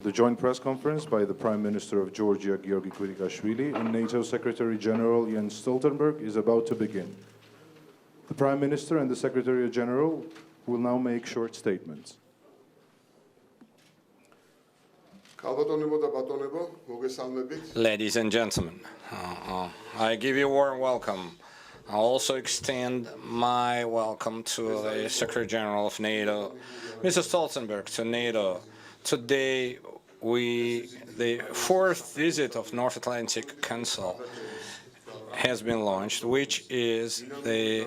The joint press conference by the Prime Minister of Georgia, Giorgi Kvirikashvili, and NATO Secretary General Jens Stoltenberg is about to begin. The Prime Minister and the Secretary General will now make short statements. Ladies and gentlemen, I give you a warm welcome. I also extend my welcome to the Secretary General of NATO, Mr. Stoltenberg, to NATO. Today, the fourth visit of North Atlantic Council has been launched, which is the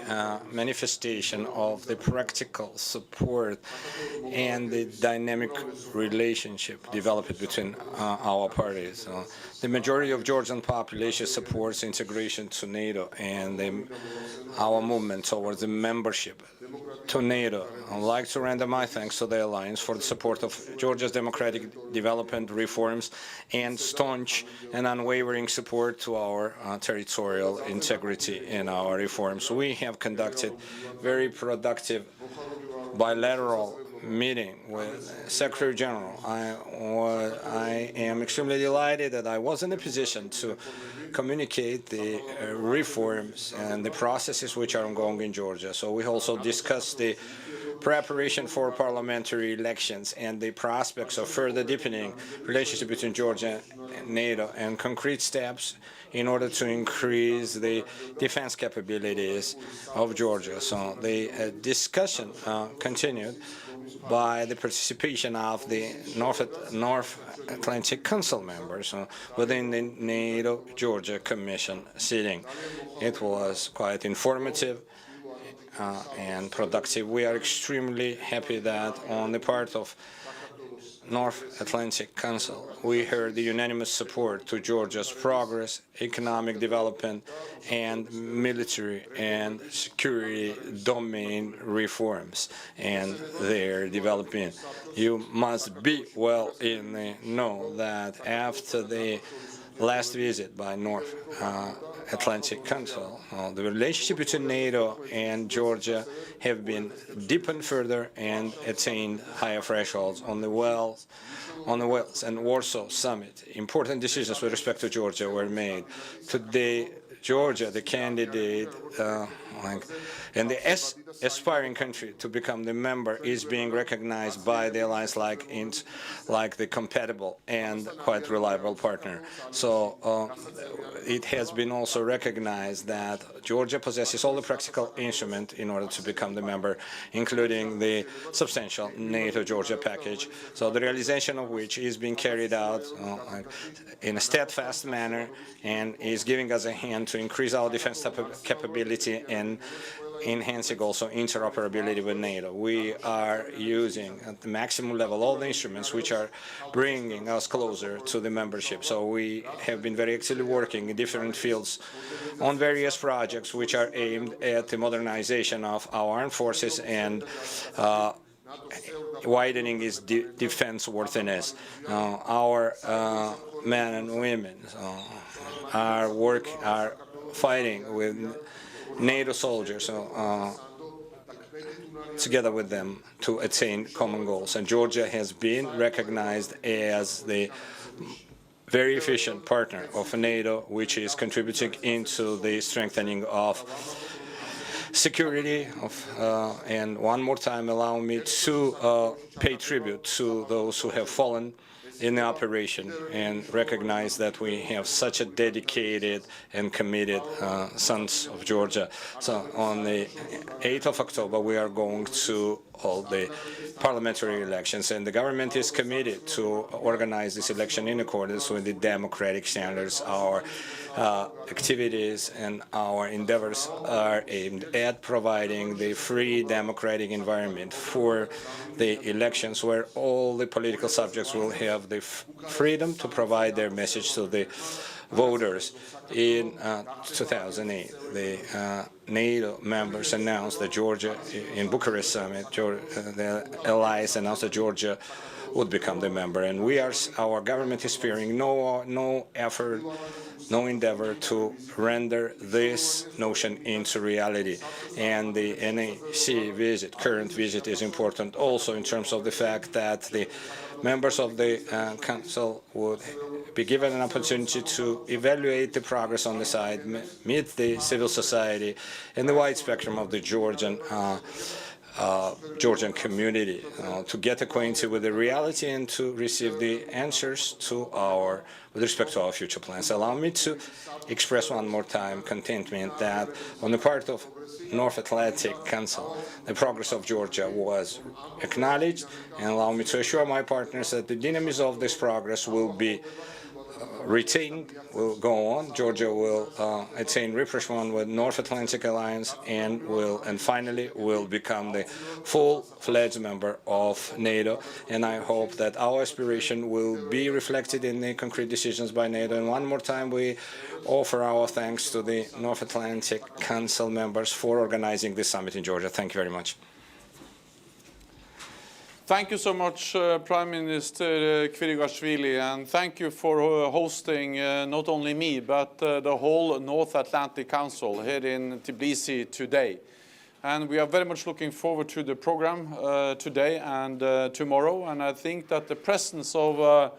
manifestation of the practical support and the dynamic relationship developed between our parties. The majority of Georgian population supports integration to NATO and our movement towards the membership to NATO. I'd like to render my thanks to the Alliance for the support of Georgia's democratic development reforms and staunch and unwavering support to our territorial integrity in our reforms. We have conducted very productive bilateral meeting with Secretary General. I am extremely delighted that I was in a position to communicate the reforms and the processes which are ongoing in Georgia. So we also discussed the preparation for parliamentary elections and the prospects of further deepening relationship between Georgia and NATO and concrete steps in order to increase the defense capabilities of Georgia. So the discussion continued by the participation of the North Atlantic Council members within the NATO-Georgia Commission sitting. It was quite informative and productive. We are extremely happy that on the part of North Atlantic Council, we heard the unanimous support to Georgia's progress, economic development, and military and security domain reforms and their development. You must be well in the know that after the last visit by North Atlantic Council, the relationship between NATO and Georgia have been deepened further and attained higher thresholds on the Wales and Warsaw Summit. Important decisions with respect to Georgia were made. Today, Georgia, the candidate and the aspiring country to become the member, is being recognized by the alliance like the compatible and quite reliable partner. So it has been also recognized that Georgia possesses all the practical instruments in order to become the member, including the substantial NATO-Georgia package, so the realization of which is being carried out in a steadfast manner and is giving us a hand to increase our defense capability and enhancing also interoperability with NATO. We are using at the maximum level all the instruments which are bringing us closer to the membership. So we have been very actively working in different fields on various projects which are aimed at the modernization of our armed forces and widening its defense worthiness. Our men and women are fighting with NATO soldiers together with them to attain common goals. And Georgia has been recognized as the very efficient partner of NATO, which is contributing into the strengthening of security. And one more time, allow me to pay tribute to those who have fallen in the operation and recognize that we have such a dedicated and committed sons of Georgia. So on the 8th of October, we are going to hold the parliamentary elections, and the government is committed to organize this election in accordance with the democratic standards. Our activities and our endeavors are aimed at providing the free democratic environment for the elections where all the political subjects will have the freedom to provide their message to the voters. In 2008, the NATO members announced that Georgia, in Bucharest summit, the allies announced that Georgia would become the member, and our government is sparing no effort, no endeavor to render this notion into reality. And the NAC visit, current visit, is important also in terms of the fact that the members of the Council would be given an opportunity to evaluate the progress on the side, meet the civil society and the wide spectrum of the Georgian community, to get acquainted with the reality and to receive the answers with respect to our future plans. Allow me to express one more time contentment that on the part of North Atlantic Council, the progress of Georgia was acknowledged, and allow me to assure my partners that the dynamism of this progress will be retained, will go on. Georgia will attain rapprochement with North Atlantic Alliance and finally will become the full-fledged member of NATO. And I hope that our aspiration will be reflected in the concrete decisions by NATO. And one more time, we offer our thanks to the North Atlantic Council members for organizing this summit in Georgia. Thank you very much. Thank you so much, Prime Minister Kvirikashvili, and thank you for hosting not only me, but the whole North Atlantic Council here in Tbilisi today. And we are very much looking forward to the program today and tomorrow. And I think that the presence of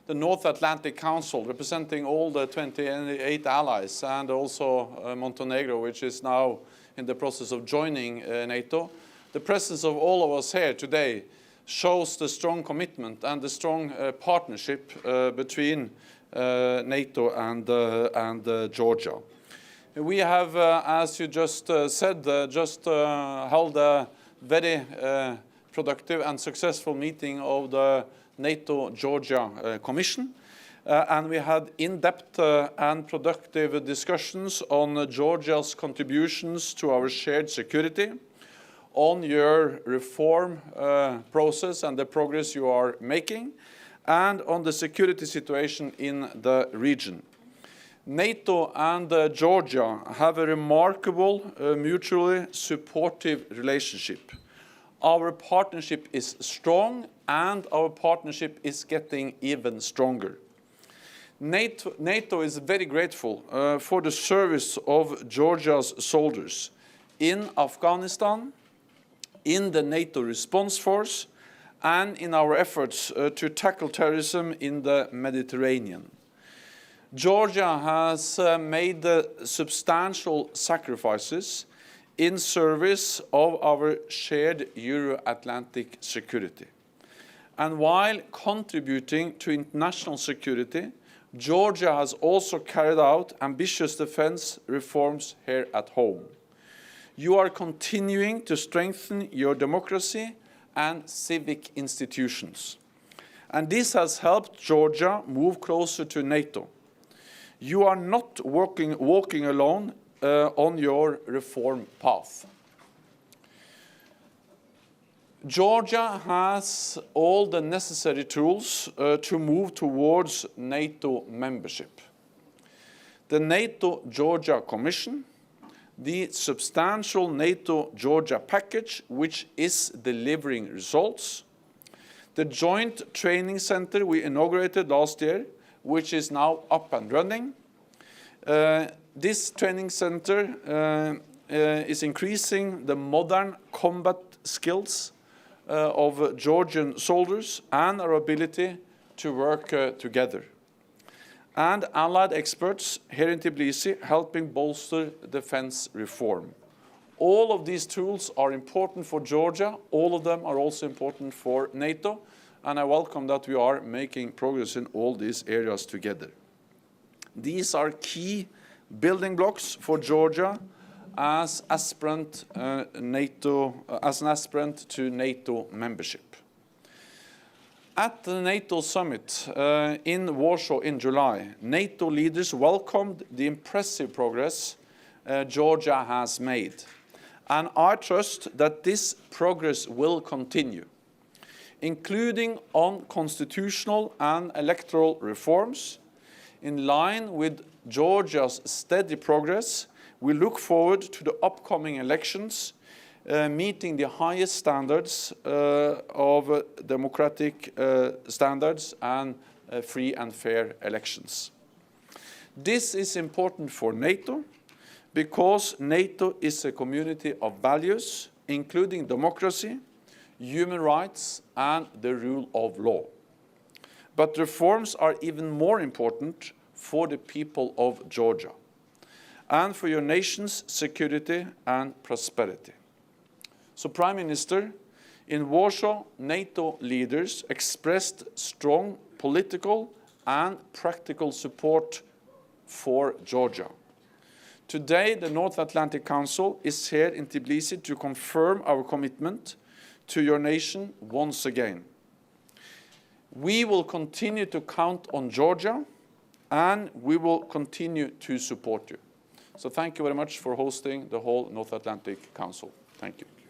the North Atlantic Council, representing all the 28 allies, and also Montenegro, which is now in the process of joining NATO, the presence of all of us here today shows the strong commitment and the strong partnership between NATO and Georgia. We have, as you just said, held a very productive and successful meeting of the NATO-Georgia Commission. And we had in-depth and productive discussions on Georgia's contributions to our shared security, on your reform process and the progress you are making, and on the security situation in the region. NATO and Georgia have a remarkable, mutually supportive relationship. Our partnership is strong, and our partnership is getting even stronger. NATO is very grateful for the service of Georgia's soldiers in Afghanistan, in the NATO response force, and in our efforts to tackle terrorism in the Mediterranean. Georgia has made substantial sacrifices in service of our shared Euro-Atlantic security. And while contributing to international security, Georgia has also carried out ambitious defense reforms here at home. You are continuing to strengthen your democracy and civic institutions. And this has helped Georgia move closer to NATO. You are not walking alone on your reform path. Georgia has all the necessary tools to move towards NATO membership. The NATO-Georgia Commission, the substantial NATO-Georgia package, which is delivering results, the joint training center we inaugurated last year, which is now up and running. This training center is increasing the modern combat skills of Georgian soldiers and our ability to work together. And allied experts here in Tbilisi helping bolster defense reform. All of these tools are important for Georgia. All of them are also important for NATO. And I welcome that we are making progress in all these areas together. These are key building blocks for Georgia as an aspirant to NATO membership. At the NATO summit in Warsaw in July, NATO leaders welcomed the impressive progress Georgia has made. And I trust that this progress will continue, including on constitutional and electoral reforms. In line with Georgia's steady progress, we look forward to the upcoming elections, meeting the highest standards of democratic standards and free and fair elections. This is important for NATO because NATO is a community of values, including democracy, human rights, and the rule of law. but reforms are even more important for the people of Georgia and for your nation's security and prosperity. So, Prime Minister, in Warsaw, NATO leaders expressed strong political and practical support for Georgia. Today, the North Atlantic Council is here in Tbilisi to confirm our commitment to your nation once again. We will continue to count on Georgia, and we will continue to support you. So thank you very much for hosting the whole North Atlantic Council. Thank you.